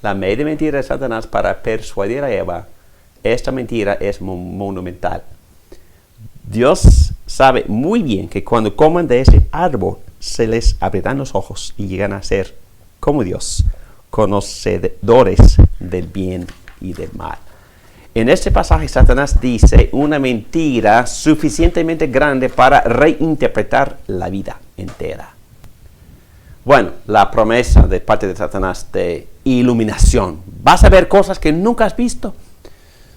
La media mentira de Satanás para persuadir a Eva, esta mentira es monumental. Dios sabe muy bien que cuando coman de ese árbol, se les abrirán los ojos y llegan a ser, como Dios, conocedores del bien y del mal. En este pasaje, Satanás dice una mentira suficientemente grande para reinterpretar la vida entera. Bueno, la promesa de parte de Satanás de iluminación. Vas a ver cosas que nunca has visto.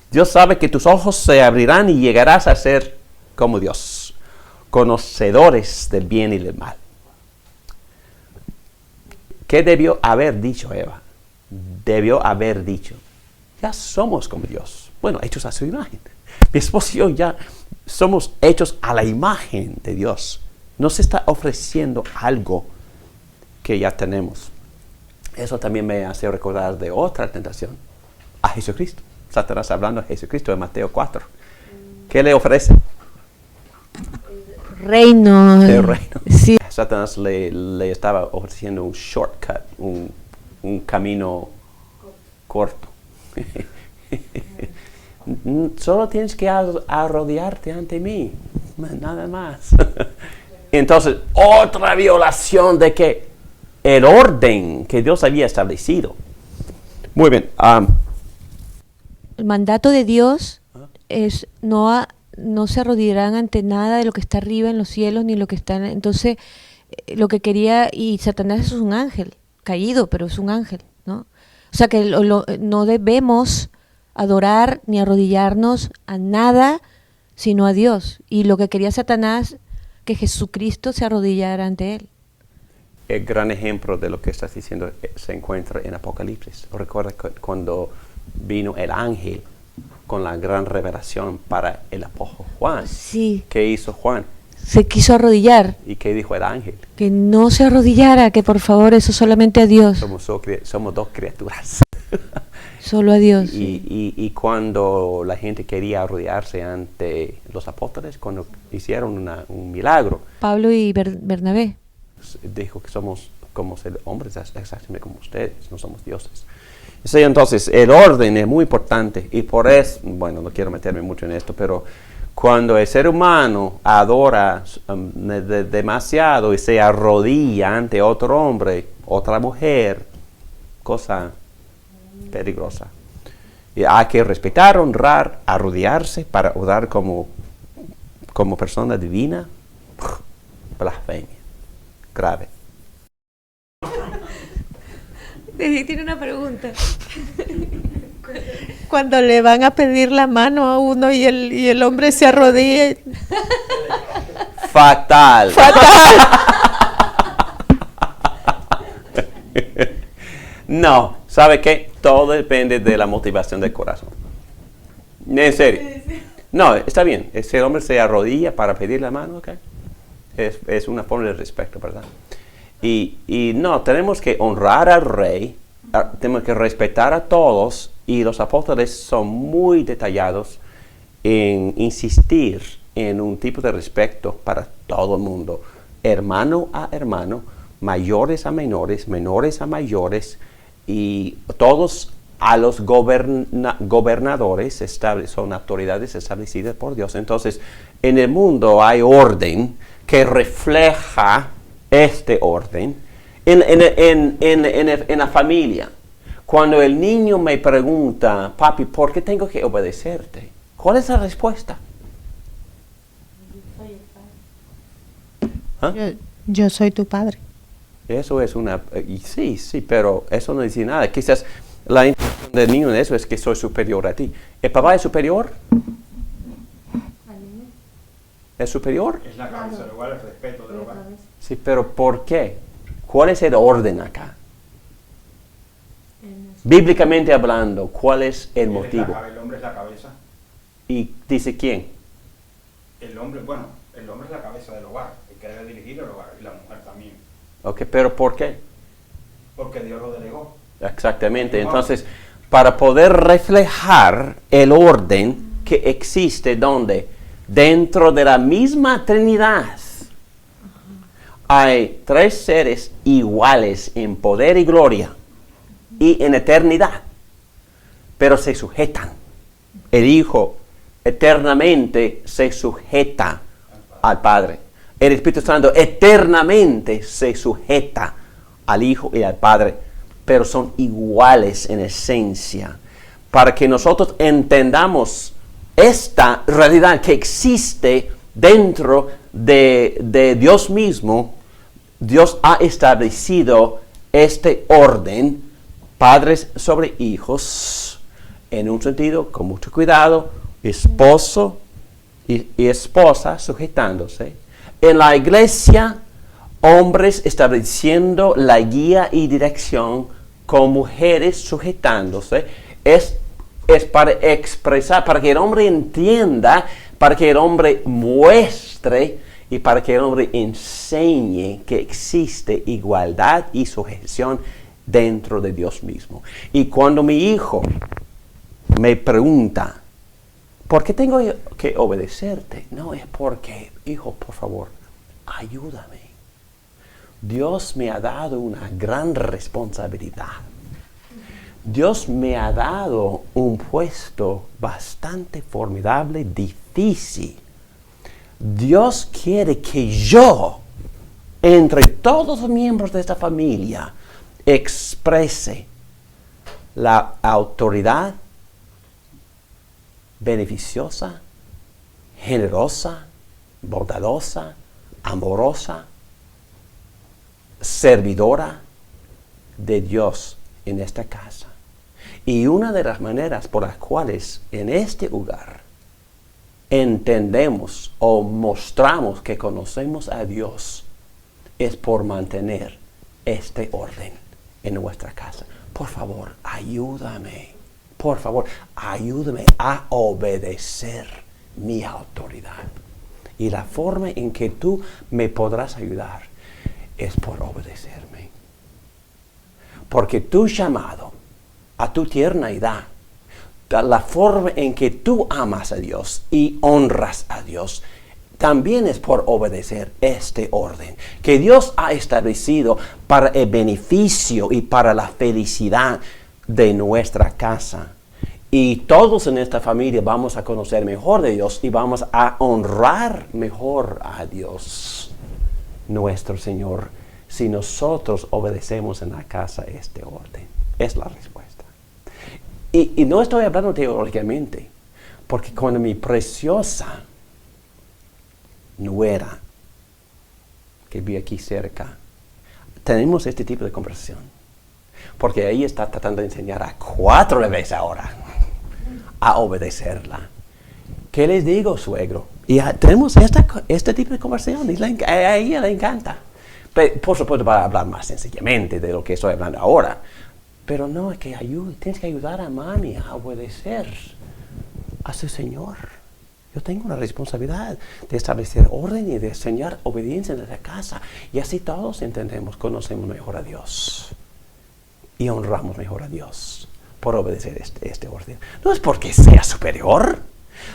Dios sabe que tus ojos se abrirán y llegarás a ser como Dios, conocedores del bien y del mal. ¿Qué debió haber dicho Eva? Debió haber dicho, ya somos como Dios. Bueno, hechos a su imagen. Mi esposo y yo ya somos hechos a la imagen de Dios. Nos está ofreciendo algo que ya tenemos. Eso también me hace recordar de otra tentación, a Jesucristo. Satanás hablando a Jesucristo en Mateo 4. ¿Qué le ofrece? Reino. El reino. Sí. Satanás le estaba ofreciendo un shortcut, un camino corto. Solo tienes que arrodillarte ante mí, nada más. Entonces, otra violación de que el orden que Dios había establecido. Muy bien. El mandato de Dios es no se arrodillarán ante nada de lo que está arriba en los cielos ni lo que está. Entonces, lo que quería, y Satanás es un ángel caído, pero es un ángel, ¿no? O sea que no debemos adorar ni arrodillarnos a nada sino a Dios. Y lo que quería Satanás, que Jesucristo se arrodillara ante él. El gran ejemplo de lo que estás diciendo se encuentra en Apocalipsis. Recuerda cuando vino el ángel con la gran revelación para el apóstol Juan. Sí. ¿Qué hizo Juan? Se quiso arrodillar. ¿Y qué dijo el ángel? Que no se arrodillara, que por favor eso solamente a Dios. Somos dos criaturas. Solo a Dios. Y cuando la gente quería arrodillarse ante los apóstoles, cuando hicieron un milagro. Pablo y Bernabé. Dijo que somos como hombres exactamente como ustedes, no somos dioses. Sí, entonces el orden es muy importante y por eso, bueno, no quiero meterme mucho en esto, pero cuando el ser humano adora demasiado y se arrodilla ante otro hombre, otra mujer, cosa peligrosa. Y hay que respetar, honrar, arrodillarse para orar como persona divina. Blasfemia. Grave. Tiene una pregunta. Cuando le van a pedir la mano a uno y el hombre se arrodilla. Fatal. No, ¿sabe qué? Todo depende de la motivación del corazón. En serio. No, está bien. Si el hombre se arrodilla para pedir la mano, ¿ok? Es una forma de respeto, ¿verdad? Y no, tenemos que honrar al rey, tenemos que respetar a todos, y los apóstoles son muy detallados en insistir en un tipo de respeto para todo el mundo, hermano a hermano, mayores a menores, menores a mayores, y todos a los gobernadores son autoridades establecidas por Dios. Entonces, en el mundo hay orden que refleja este orden en la familia. Cuando el niño me pregunta, papi, ¿por qué tengo que obedecerte? ¿Cuál es la respuesta? ¿Ah? Yo soy tu padre. Eso es una... sí, pero eso no dice nada. Quizás la intención del niño en eso es que soy superior a ti. ¿El papá es superior? ¿Es superior? Es la cabeza del hogar, el respeto del hogar. Sí, pero ¿por qué? ¿Cuál es el orden acá? Bíblicamente hablando, ¿cuál es el motivo? El hombre es la cabeza. ¿Y dice quién? El hombre es la cabeza del hogar, el que debe dirigir el hogar, y la mujer también. Ok, pero ¿por qué? Porque Dios lo delegó. Exactamente. Entonces, para poder reflejar el orden que existe, ¿dónde? Dentro de la misma Trinidad. Hay tres seres iguales en poder y gloria. y en eternidad. Pero se sujetan. El Hijo eternamente se sujeta al Padre. El Espíritu Santo eternamente se sujeta al Hijo y al Padre. Pero son iguales en esencia. Para que nosotros entendamos esta realidad que existe dentro de Dios mismo, Dios ha establecido este orden, padres sobre hijos, en un sentido con mucho cuidado, esposo y esposa sujetándose. En la iglesia, hombres estableciendo la guía y dirección con mujeres sujetándose. Es para expresar, para que el hombre entienda, para que el hombre muestre y para que el hombre enseñe que existe igualdad y sujeción dentro de Dios mismo. Y cuando mi hijo me pregunta, ¿por qué tengo que obedecerte? No, es porque, hijo, por favor, ayúdame. Dios me ha dado una gran responsabilidad. Dios me ha dado un puesto bastante formidable, difícil. Dios quiere que yo, entre todos los miembros de esta familia, exprese la autoridad beneficiosa, generosa, bondadosa, amorosa, servidora de Dios en esta casa. Y una de las maneras por las cuales en este lugar entendemos o mostramos que conocemos a Dios es por mantener este orden en nuestra casa. Por favor, ayúdame. Por favor, ayúdame a obedecer mi autoridad. Y la forma en que tú me podrás ayudar es por obedecerme. Porque tu llamado a tu tierna edad, la forma en que tú amas a Dios y honras a Dios, también es por obedecer este orden que Dios ha establecido para el beneficio y para la felicidad de nuestra casa. Y todos en esta familia vamos a conocer mejor de Dios y vamos a honrar mejor a Dios, nuestro Señor, si nosotros obedecemos en la casa este orden. Es la respuesta. Y no estoy hablando teóricamente, porque cuando mi preciosa nuera, que vive aquí cerca, tenemos este tipo de conversación, porque ella está tratando de enseñar a 4 bebés ahora a obedecerla. ¿Qué les digo, suegro? Y tenemos este tipo de conversación y a ella le encanta. Pero, por supuesto, para hablar más sencillamente de lo que estoy hablando ahora. Pero no, es que tienes que ayudar a mami a obedecer a su Señor. Yo tengo una responsabilidad de establecer orden y de enseñar obediencia en la casa. Y así todos entendemos, conocemos mejor a Dios. Y honramos mejor a Dios por obedecer este orden. No es porque sea superior.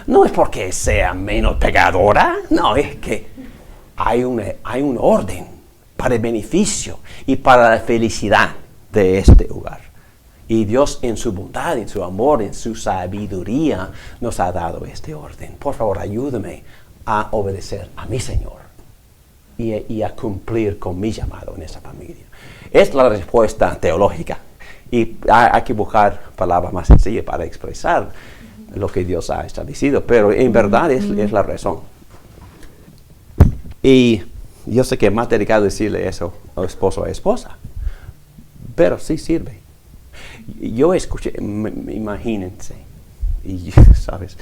No es porque sea menos pecadora. No, es que hay un orden para el beneficio y para la felicidad de este hogar. Y Dios en su bondad, en su amor, en su sabiduría nos ha dado este orden. Por favor, ayúdame a obedecer a mi Señor y a cumplir con mi llamado en esa familia. Es la respuesta teológica y hay que buscar palabras más sencillas para expresar lo que Dios ha establecido, pero en verdad es la razón. Y yo sé que es más delicado decirle eso a esposo o a esposa, pero sí sirve. Yo escuché, imagínense, y sabes,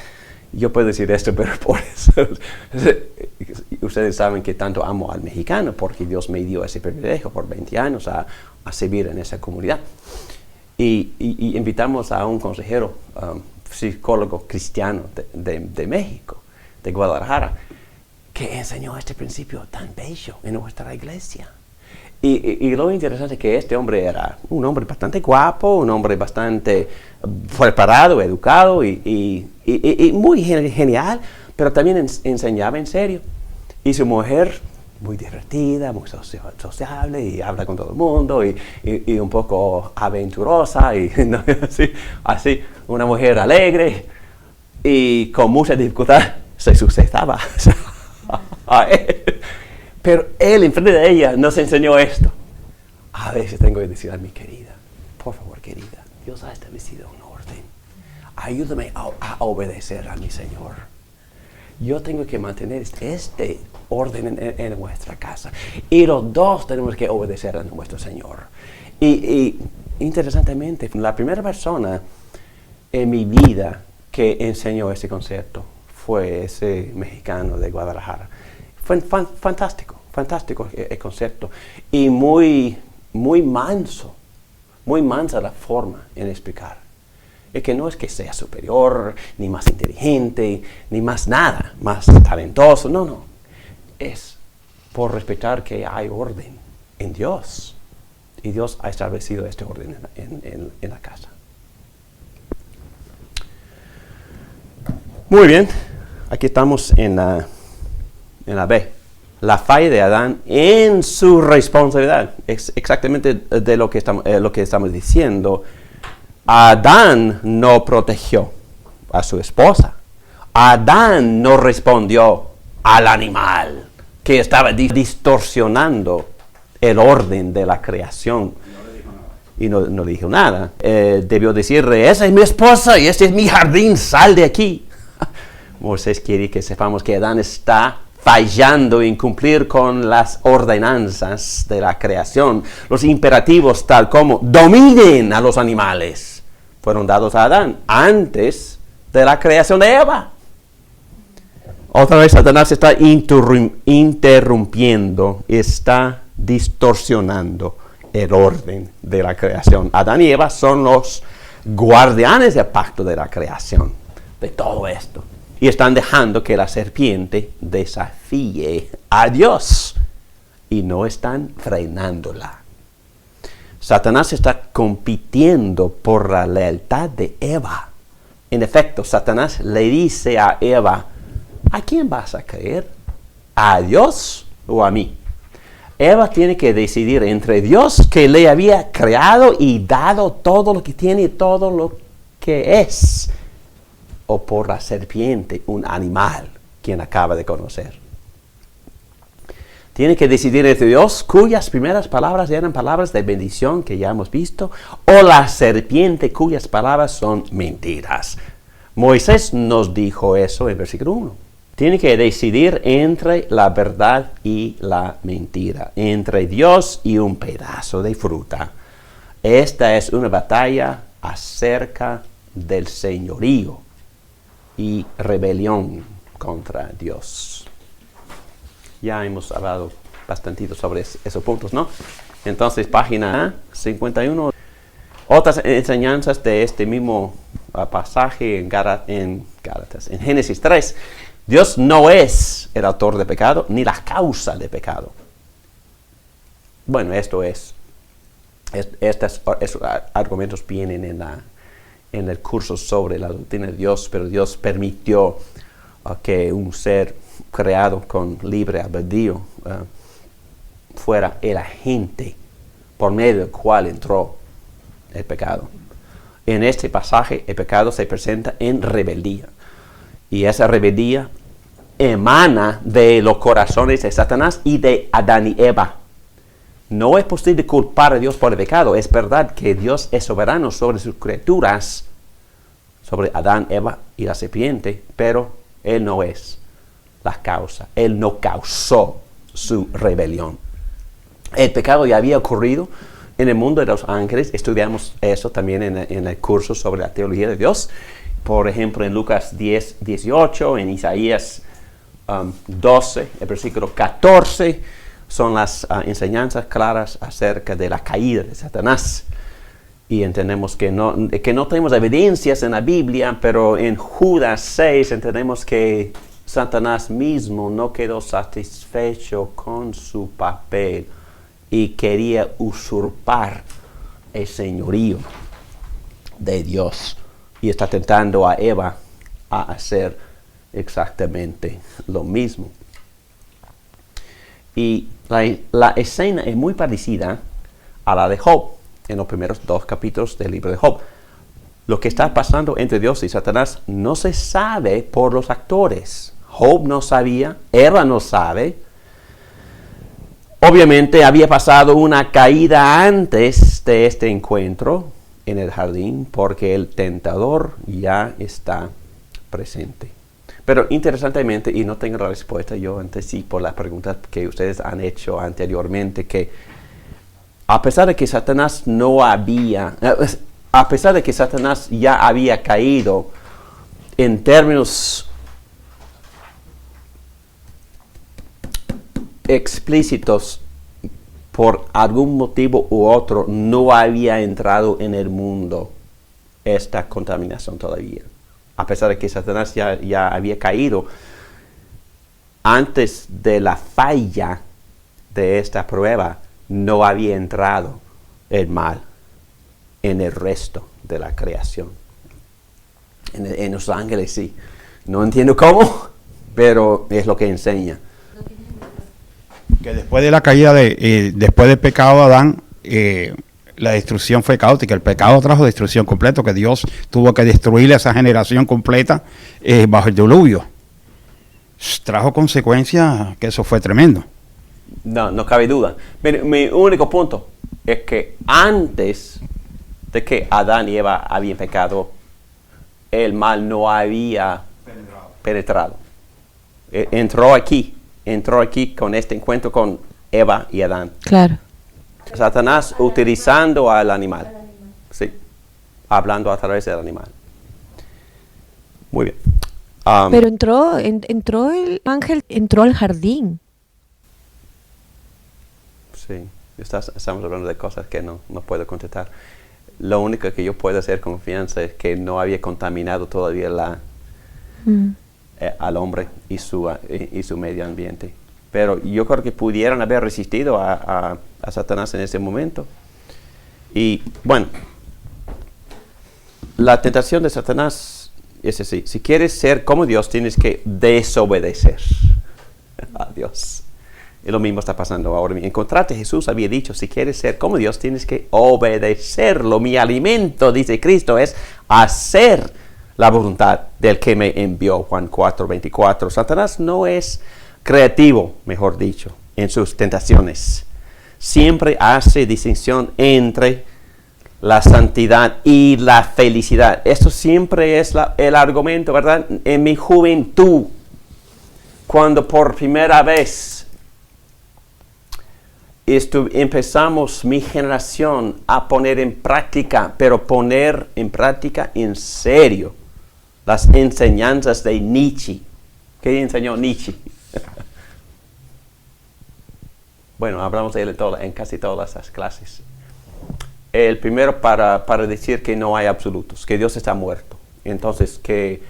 yo puedo decir esto, pero por eso, ustedes saben que tanto amo al mexicano, porque Dios me dio ese privilegio por 20 años a servir en esa comunidad. Y invitamos a un consejero, psicólogo cristiano de México, de Guadalajara, que enseñó este principio tan bello en nuestra iglesia. Y lo interesante es que este hombre era un hombre bastante guapo, un hombre bastante preparado, educado y muy genial, pero también enseñaba en serio. Y su mujer muy divertida, muy sociable y habla con todo el mundo y un poco aventurosa y ¿no? así, una mujer alegre y con mucha dificultad se sujetaba a él. Pero él, enfrente de ella, nos enseñó esto. A veces tengo que decir a mi querida, por favor, querida, Dios ha establecido un orden. Ayúdame a obedecer a mi Señor. Yo tengo que mantener este orden en nuestra casa. Y los dos tenemos que obedecer a nuestro Señor. Y interesantemente, la primera persona en mi vida que enseñó ese concepto fue ese mexicano de Guadalajara. Fue fantástico el concepto. Y muy mansa la forma en explicar. Es que no es que sea superior, ni más inteligente, ni más nada, más talentoso, no. Es por respetar que hay orden en Dios. Y Dios ha establecido este orden en la casa. Muy bien, aquí estamos en la B. La falla de Adán en su responsabilidad. Es exactamente de lo que estamos diciendo. Adán no protegió a su esposa. Adán no respondió al animal que estaba distorsionando el orden de la creación. Y no le dijo nada. Debió decirle, esa es mi esposa y este es mi jardín, sal de aquí. Moisés quiere que sepamos que Adán está fallando en cumplir con las ordenanzas de la creación. Los imperativos tal como dominen a los animales fueron dados a Adán antes de la creación de Eva. Otra vez Satanás está interrumpiendo, está distorsionando el orden de la creación. Adán y Eva son los guardianes del pacto de la creación, de todo esto. Y están dejando que la serpiente desafíe a Dios y no están frenándola. Satanás está compitiendo por la lealtad de Eva. En efecto, Satanás le dice a Eva, ¿a quién vas a creer? ¿A Dios o a mí? Eva tiene que decidir entre Dios, que le había creado y dado todo lo que tiene y todo lo que es, o por la serpiente, un animal, quien acaba de conocer. Tiene que decidir entre Dios, cuyas primeras palabras eran palabras de bendición, que ya hemos visto, o la serpiente, cuyas palabras son mentiras. Moisés nos dijo eso en versículo 1. Tiene que decidir entre la verdad y la mentira, entre Dios y un pedazo de fruta. Esta es una batalla acerca del señorío y rebelión contra Dios. Ya hemos hablado bastantito sobre esos puntos, ¿no? Entonces, página 51. Otras enseñanzas de este mismo pasaje en Génesis 3. Dios no es el autor de pecado, ni la causa de pecado. Bueno, estos argumentos vienen en el curso sobre la doctrina de Dios, pero Dios permitió que un ser creado con libre albedrío fuera el agente por medio del cual entró el pecado. En este pasaje el pecado se presenta en rebeldía, y esa rebeldía emana de los corazones de Satanás y de Adán y Eva. No es posible culpar a Dios por el pecado. Es verdad que Dios es soberano sobre sus criaturas, sobre Adán, Eva y la serpiente, pero Él no es la causa. Él no causó su rebelión. El pecado ya había ocurrido en el mundo de los ángeles. Estudiamos eso también en el curso sobre la teología de Dios. Por ejemplo, en Lucas 10, 18, en Isaías 12, el versículo 14, son las enseñanzas claras acerca de la caída de Satanás. Y entendemos que no tenemos evidencias en la Biblia, pero en Judas 6 entendemos que Satanás mismo no quedó satisfecho con su papel y quería usurpar el señorío de Dios. Y está tentando a Eva a hacer exactamente lo mismo. Y la escena es muy parecida a la de Job, en los primeros 2 capítulos del libro de Job. Lo que está pasando entre Dios y Satanás no se sabe por los actores. Job no sabía, Eva no sabe. Obviamente había pasado una caída antes de este encuentro en el jardín, porque el tentador ya está presente. Pero interesantemente, y no tengo la respuesta, yo anticipo las preguntas que ustedes han hecho anteriormente, que a pesar de que Satanás ya había caído en términos explícitos, por algún motivo u otro, no había entrado en el mundo esta contaminación todavía. A pesar de que Satanás ya había caído, antes de la falla de esta prueba, no había entrado el mal en el resto de la creación. En los ángeles sí. No entiendo cómo, pero es lo que enseña. Que después de la caída, después del pecado de Adán, la destrucción fue caótica. El pecado trajo destrucción completa, que Dios tuvo que destruir a esa generación completa bajo el diluvio. Trajo consecuencias que eso fue tremendo. No cabe duda. Mi único punto es que antes de que Adán y Eva habían pecado, el mal no había penetrado. Entró aquí con este encuentro con Eva y Adán. Claro. Satanás utilizando al animal. Sí, hablando a través del animal. Muy bien. Pero entró el ángel, entró al jardín. Sí, estamos hablando de cosas que no puedo contestar. Lo único que yo puedo hacer con confianza es que no había contaminado todavía al hombre y su medio ambiente. Pero yo creo que pudieron haber resistido a Satanás en ese momento. Y bueno, la tentación de Satanás es así. Si quieres ser como Dios, tienes que desobedecer a Dios. Y lo mismo está pasando ahora. En contraste, Jesús había dicho, si quieres ser como Dios, tienes que obedecerlo. Mi alimento, dice Cristo, es hacer la voluntad del que me envió. Juan 4:24. Satanás no es creativo, mejor dicho, en sus tentaciones. Siempre hace distinción entre la santidad y la felicidad. Esto siempre es el argumento, ¿verdad? En mi juventud, cuando por primera vez empezamos mi generación a poner en práctica, pero poner en práctica en serio, las enseñanzas de Nietzsche. ¿Qué enseñó Nietzsche? Bueno, hablamos de él en casi todas las clases. El primero para decir que no hay absolutos, que Dios está muerto. Entonces, que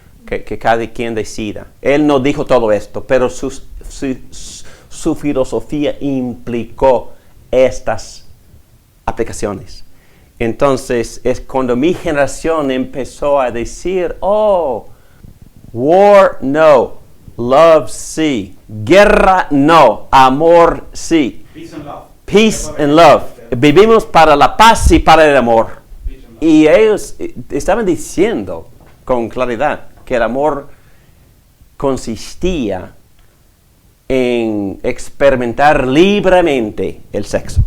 cada quien decida. Él no dijo todo esto, pero su filosofía implicó estas aplicaciones. Entonces, es cuando mi generación empezó a decir, war no, love sí, guerra no, amor sí. Peace and love. Peace and love. Vivimos para la paz y para el amor. Y ellos estaban diciendo con claridad que el amor consistía en experimentar libremente el sexo.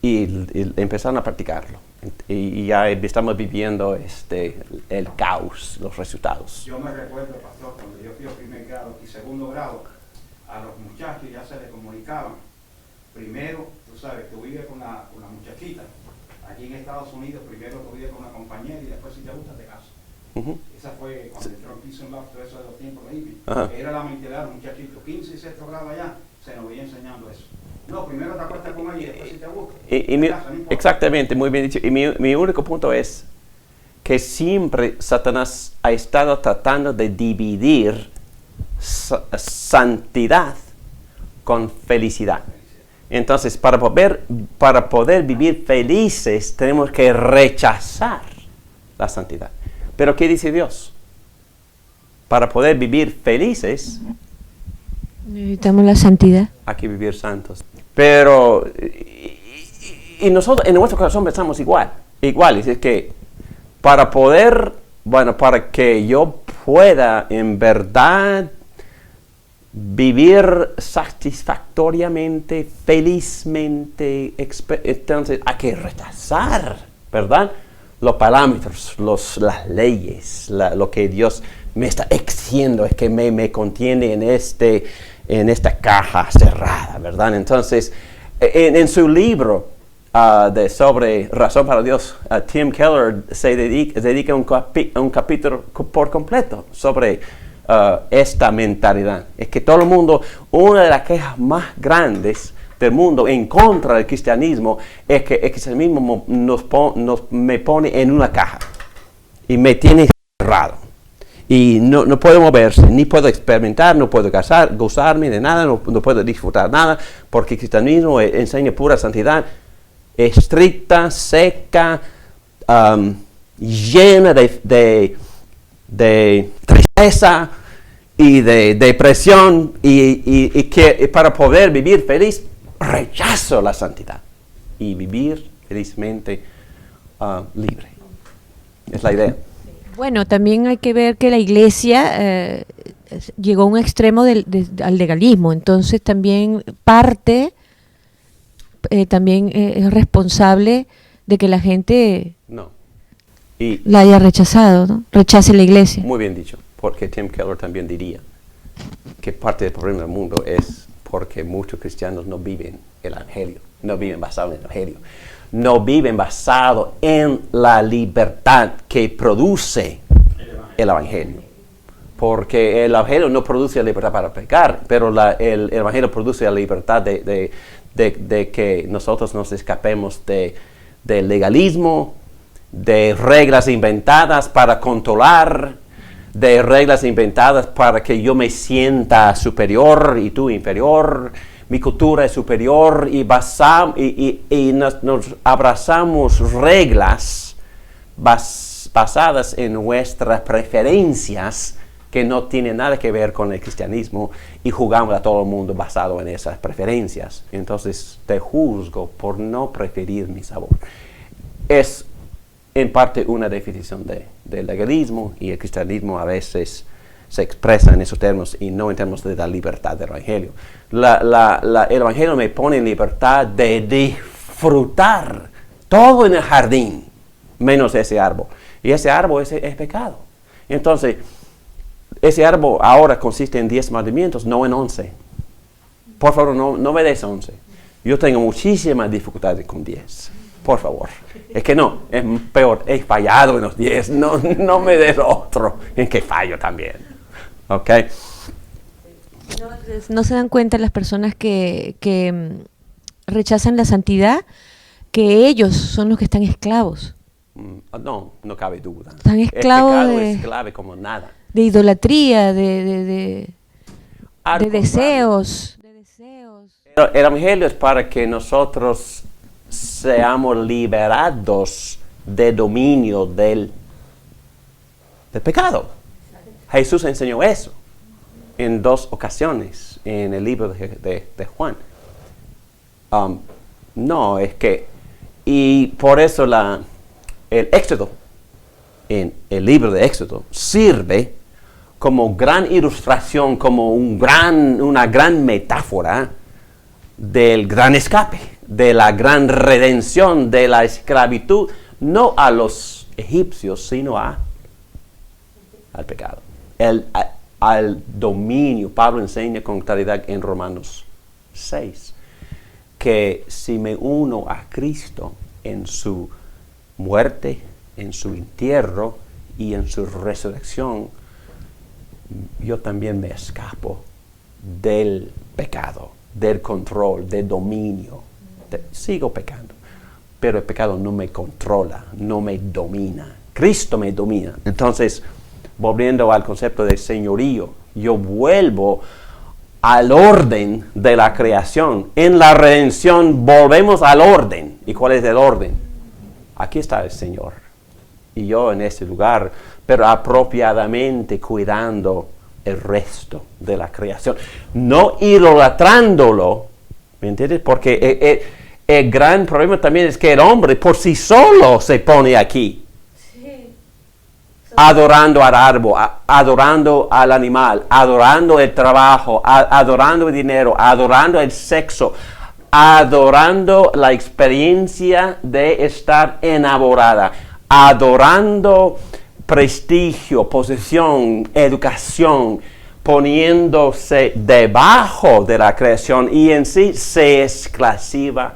Y empezaron a practicarlo. Y ya estamos viviendo el caos, los resultados. Yo me recuerdo, pastor, cuando yo fui a primer grado y segundo grado, a los muchachos ya se les comunicaban. Primero, tú sabes, tú vives con una muchachita. Aquí en Estados Unidos, primero tú vives con una compañera y después si te gusta te casas. Esa fue cuando entró en Peace and Love, todo eso de los tiempos de hippie. Era la mentalidad de los muchachitos, 15 y 6 grado allá, se nos veía enseñando eso. No, primero te acuestas con ella y después si te gusta. Exactamente, muy bien dicho. Y mi único punto es que siempre Satanás ha estado tratando de dividir santidad con felicidad. Entonces, para poder vivir felices, tenemos que rechazar la santidad. Pero ¿qué dice Dios? Para poder vivir felices, Necesitamos la santidad. Hay que vivir santos. Pero, y nosotros en nuestro corazón pensamos iguales. Es que para poder, para que yo pueda en verdad vivir satisfactoriamente, felizmente, entonces hay que rechazar, ¿verdad? Los parámetros, las leyes, lo que Dios me está exigiendo, es que me contiene en esta caja cerrada, ¿verdad? Entonces, en su libro sobre Razón para Dios, Tim Keller se dedica un capítulo por completo sobre esta mentalidad. Es que todo el mundo, una de las quejas más grandes del mundo en contra del cristianismo es que el cristianismo me pone en una caja y me tiene cerrado. Y no puedo moverse, ni puedo experimentar, no puedo gozarme de nada, no puedo disfrutar nada, porque el cristianismo enseña pura santidad, estricta, seca, llena de tristeza y de depresión, y que para poder vivir feliz, rechazo la santidad y vivir felizmente libre. Es la idea. Bueno, también hay que ver que la Iglesia llegó a un extremo al legalismo, entonces también también es responsable de que la gente la haya rechazado, ¿no? Rechace la Iglesia. Muy bien dicho, porque Tim Keller también diría que parte del problema del mundo es porque muchos cristianos no viven el Evangelio, no viven basado en el Evangelio. No viven basado en la libertad que produce el Evangelio. Porque el Evangelio no produce la libertad para pecar, pero el Evangelio produce la libertad de que nosotros nos escapemos del legalismo, de reglas inventadas para controlar, de reglas inventadas para que yo me sienta superior y tú inferior. Mi cultura es superior y nos abrazamos reglas basadas en nuestras preferencias que no tienen nada que ver con el cristianismo y jugamos a todo el mundo basado en esas preferencias. Entonces te juzgo por no preferir mi sabor. Es en parte una definición del legalismo, y el cristianismo a veces se expresa en esos términos y no en términos de la libertad del Evangelio. El Evangelio me pone en libertad de disfrutar todo en el jardín, menos ese árbol. Y ese árbol es pecado. Entonces, ese árbol ahora consiste en 10 mandamientos, no en 11. Por favor, no me des 11. Yo tengo muchísimas dificultades con 10. Por favor. Es que no, es peor, he fallado en los 10. No me des otro en que fallo también. ¿Ok? No se dan cuenta las personas que rechazan la santidad, que ellos son los que están esclavos. No cabe duda. Están esclavos el pecado es clave como nada. De idolatría, de deseos. El Evangelio es para que nosotros seamos liberados del dominio del pecado. Jesús enseñó eso en 2 ocasiones en el libro de Juan. Y por eso el Éxodo, en el libro de Éxodo, sirve como gran ilustración, como una gran metáfora del gran escape, de la gran redención de la esclavitud, no a los egipcios, sino al pecado. Al dominio. Pablo enseña con claridad en Romanos 6 que si me uno a Cristo en su muerte, en su entierro y en su resurrección, yo también me escapo del pecado, del control, del dominio. Sigo pecando, pero el pecado no me controla, no me domina. Cristo me domina. Entonces, volviendo al concepto de señorío, yo vuelvo al orden de la creación. En la redención volvemos al orden. ¿Y cuál es el orden? Aquí está el Señor y yo en este lugar, pero apropiadamente cuidando el resto de la creación. No idolatrándolo, ¿me entiendes? Porque el gran problema también es que el hombre por sí solo se pone aquí. Adorando al árbol, adorando al animal, adorando el trabajo, adorando el dinero, adorando el sexo, adorando la experiencia de estar enamorada, adorando prestigio, posesión, educación, poniéndose debajo de la creación y en sí se esclaviza.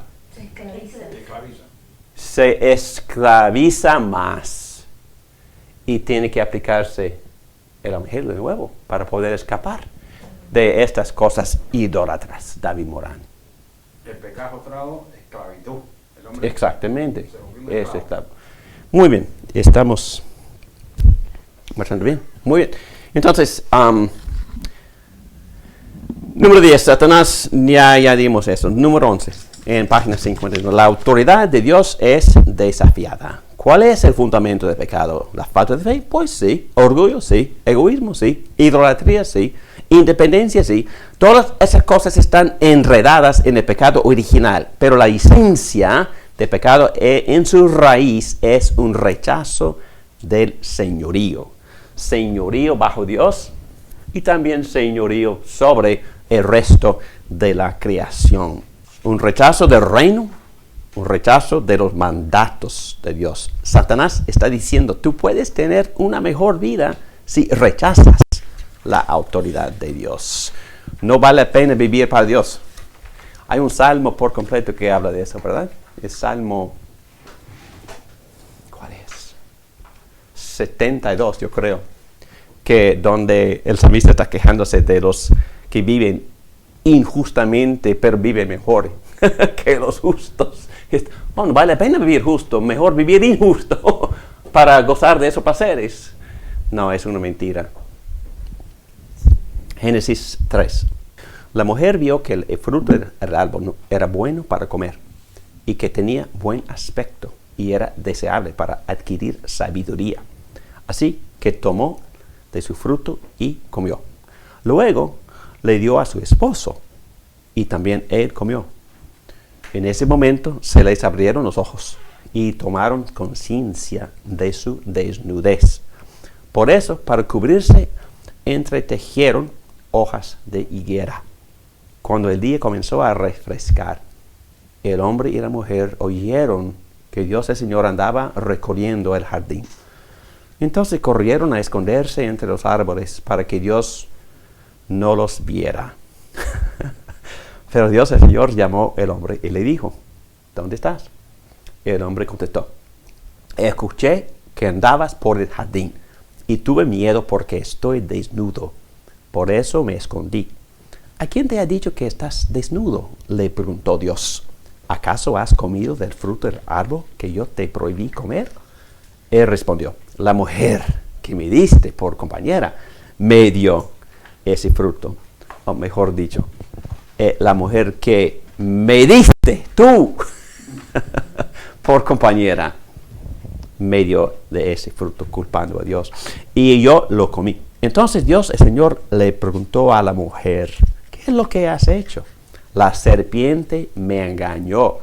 Se esclaviza más. Y tiene que aplicarse el evangelio de nuevo para poder escapar de estas cosas idólatras. David Morán. El pecado trajo esclavitud. El hombre Exactamente. se volvió un Es esclavo. esclavo. Muy bien, estamos bastante bien. Muy bien. Entonces, número 10, Satanás, ya dimos eso. Número 11, en página 51. La autoridad de Dios es desafiada. ¿Cuál es el fundamento del pecado? ¿La falta de fe? Pues sí. ¿Orgullo? Sí. ¿Egoísmo? Sí. ¿Idolatría? Sí. ¿Independencia? Sí. Todas esas cosas están enredadas en el pecado original, pero la esencia del pecado en su raíz es un rechazo del señorío. Señorío bajo Dios y también señorío sobre el resto de la creación. Un rechazo del reino, un rechazo de los mandatos de Dios. Satanás está diciendo, tú puedes tener una mejor vida si rechazas la autoridad de Dios. No vale la pena vivir para Dios. Hay un salmo por completo que habla de eso, ¿verdad? El salmo, ¿cuál es? 72, yo creo, que donde el salmista está quejándose de los que viven injustamente, pero viven mejor que los justos. Bueno, vale la pena vivir justo, mejor vivir injusto para gozar de esos placeres. No, es una mentira. Génesis 3. La mujer vio que el fruto del árbol era bueno para comer y que tenía buen aspecto y era deseable para adquirir sabiduría. Así que tomó de su fruto y comió. Luego le dio a su esposo y también él comió. En ese momento se les abrieron los ojos y tomaron conciencia de su desnudez. Por eso, para cubrirse, entretejieron hojas de higuera. Cuando el día comenzó a refrescar, el hombre y la mujer oyeron que Dios el Señor andaba recorriendo el jardín. Entonces corrieron a esconderse entre los árboles para que Dios no los viera. Pero Dios el Señor llamó al hombre y le dijo, ¿dónde estás? El hombre contestó, escuché que andabas por el jardín y tuve miedo porque estoy desnudo. Por eso me escondí. ¿A quién te ha dicho que estás desnudo?, le preguntó Dios. ¿Acaso has comido del fruto del árbol que yo te prohibí comer? Él respondió, la mujer que me diste por compañera me dio ese fruto. O mejor dicho, la mujer que me diste tú por compañera me dio de ese fruto, culpando a Dios. Y yo lo comí. Entonces Dios, el Señor, le preguntó a la mujer, ¿qué es lo que has hecho? La serpiente me engañó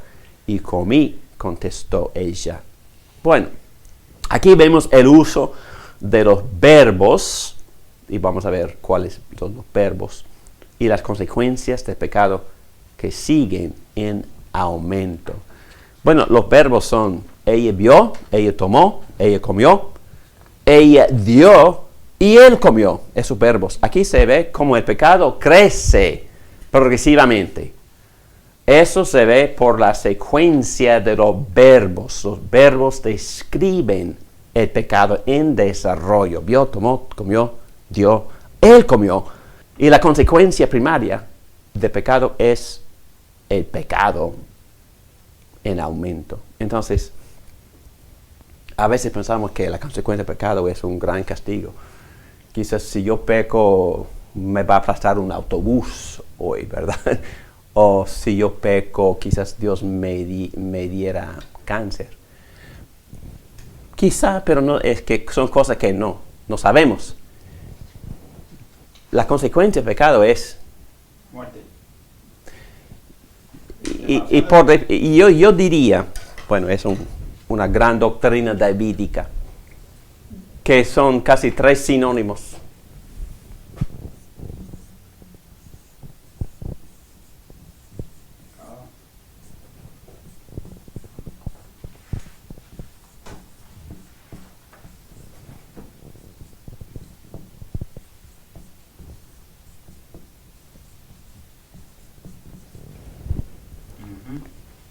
y comí, contestó ella. Bueno, aquí vemos el uso de los verbos, y vamos a ver cuáles son los verbos y las consecuencias del pecado que siguen en aumento. Bueno, los verbos son, ella vio, ella tomó, ella comió, ella dio y él comió. Esos verbos. Aquí se ve como el pecado crece progresivamente. Eso se ve por la secuencia de los verbos. Los verbos describen el pecado en desarrollo. Vio, tomó, comió, dio, él comió. Y la consecuencia primaria del pecado es el pecado en aumento. Entonces, a veces pensamos que la consecuencia del pecado es un gran castigo. Quizás si yo peco, me va a aplastar un autobús hoy, ¿verdad? O si yo peco, quizás Dios me diera cáncer. Quizá, pero no, es que son cosas que no sabemos. la consecuencia del pecado es... Muerte. Y yo diría, bueno, es una gran doctrina davídica, que son casi 3 sinónimos.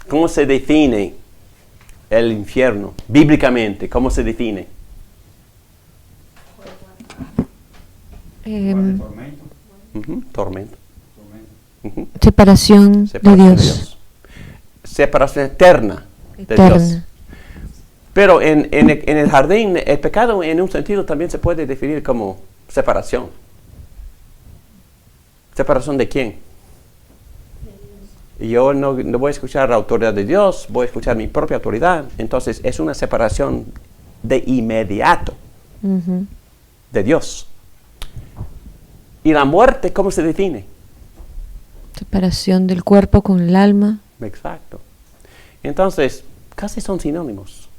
¿Cómo se define el infierno bíblicamente? ¿Cómo se define? Tormento. Tormento. Tormento. Separación de Dios. Separación eterna de Eterna. Dios. Pero en el jardín, el pecado en un sentido también se puede definir como separación. ¿Separación de quién? Y yo no voy a escuchar la autoridad de Dios, voy a escuchar mi propia autoridad. Entonces es una separación de inmediato Ujú. de Dios. ¿Y la muerte cómo se define? Separación del cuerpo con el alma. Exacto. Entonces, casi son sinónimos.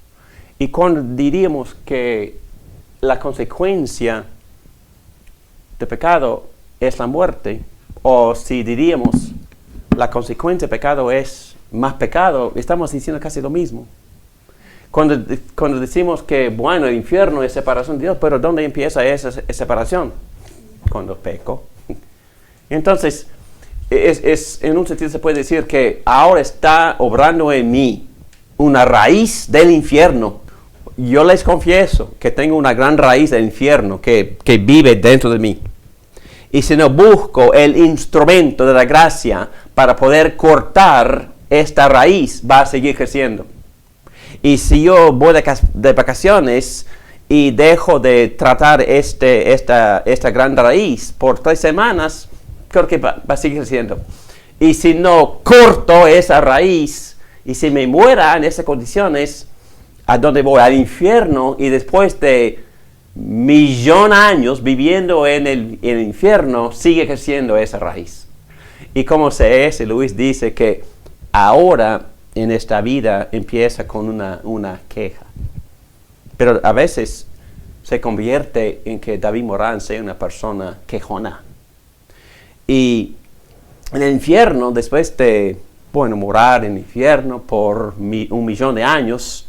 Y cuando diríamos que la consecuencia del pecado es la muerte, o si diríamos la consecuencia del pecado es más pecado, estamos diciendo casi lo mismo. Cuando decimos que, bueno, el infierno es separación de Dios, pero ¿dónde empieza esa separación? Cuando peco. Entonces, en un sentido se puede decir que ahora está obrando en mí una raíz del infierno. Yo les confieso que tengo una gran raíz del infierno que vive dentro de mí. Y si no busco el instrumento de la gracia para poder cortar esta raíz, va a seguir creciendo. Y si yo voy de vacaciones y dejo de tratar esta gran raíz por 3 semanas, creo que va a seguir creciendo. Y si no corto esa raíz, y si me muera en esas condiciones, ¿a dónde voy? Al infierno, y después de 1.000.000 años viviendo en el infierno, sigue creciendo esa raíz. Y como C.S. Lewis dice que ahora en esta vida empieza con una queja. Pero a veces se convierte en que David Morán sea una persona quejona. Y en el infierno, después de, morar en el infierno por 1.000.000 de años,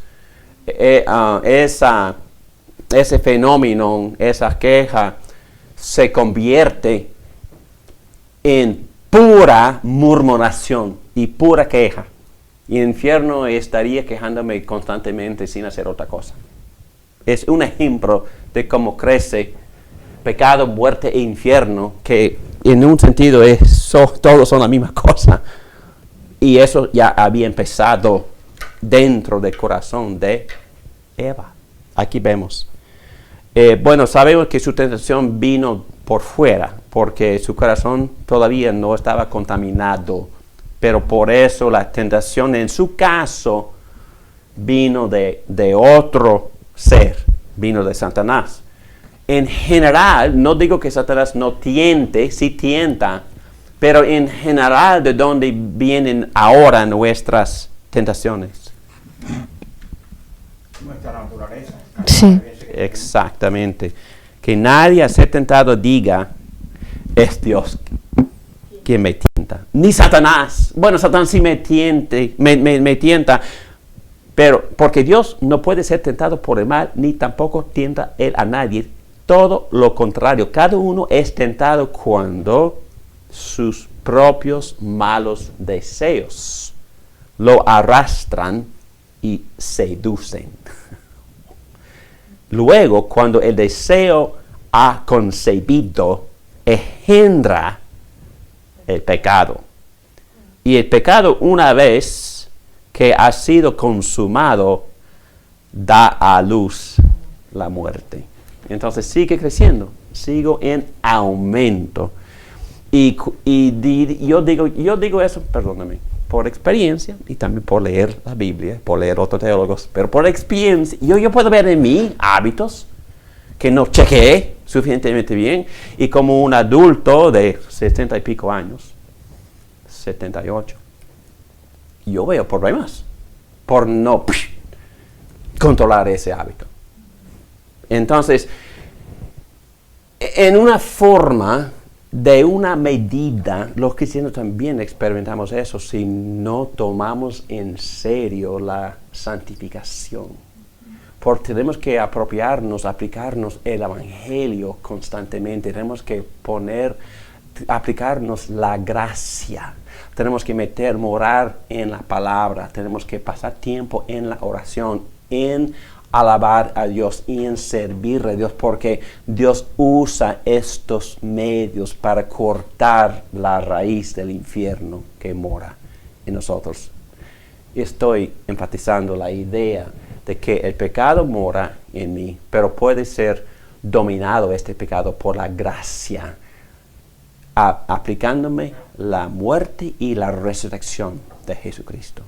ese fenómeno, esa queja, se convierte en pura murmuración y pura queja. Y en el infierno estaría quejándome constantemente sin hacer otra cosa. Es un ejemplo de cómo crece pecado, muerte e infierno, que en un sentido todos son la misma cosa. Y eso ya había empezado dentro del corazón de Eva. Aquí vemos. Sabemos que su tentación vino por fuera, porque su corazón todavía no estaba contaminado. Pero por eso la tentación en su caso vino de otro ser, vino de Satanás. En general, no digo que Satanás no tiente, sí tienta, pero en general, ¿de dónde vienen ahora nuestras tentaciones? Nuestra naturaleza. Sí. Exactamente. Que nadie a ser tentado diga, es Dios quien me tienta. Ni Satanás. Bueno, Satanás sí me tienta, pero porque Dios no puede ser tentado por el mal, ni tampoco tienta él a nadie. Todo lo contrario. Cada uno es tentado cuando sus propios malos deseos lo arrastran y seducen. Luego, cuando el deseo ha concebido, engendra el pecado. Y el pecado, una vez que ha sido consumado, da a luz la muerte. Entonces sigue creciendo, sigo en aumento. Y yo digo eso, perdóname, por experiencia y también por leer la Biblia, por leer otros teólogos, pero por experiencia, yo puedo ver en mí hábitos que no chequeé suficientemente bien. Y como un adulto de 70 y pico años, 78, yo veo problemas por no controlar ese hábito. Entonces, en una forma, de una medida, los cristianos también experimentamos eso si no tomamos en serio la santificación. Porque tenemos que apropiarnos, aplicarnos el evangelio constantemente. Tenemos que aplicarnos la gracia. Tenemos que morar en la palabra. Tenemos que pasar tiempo en la oración, en alabar a Dios y en servir a Dios, porque Dios usa estos medios para cortar la raíz del infierno que mora en nosotros. Estoy enfatizando la idea de que el pecado mora en mí, pero puede ser dominado este pecado por la gracia, aplicándome la muerte y la resurrección de Jesucristo.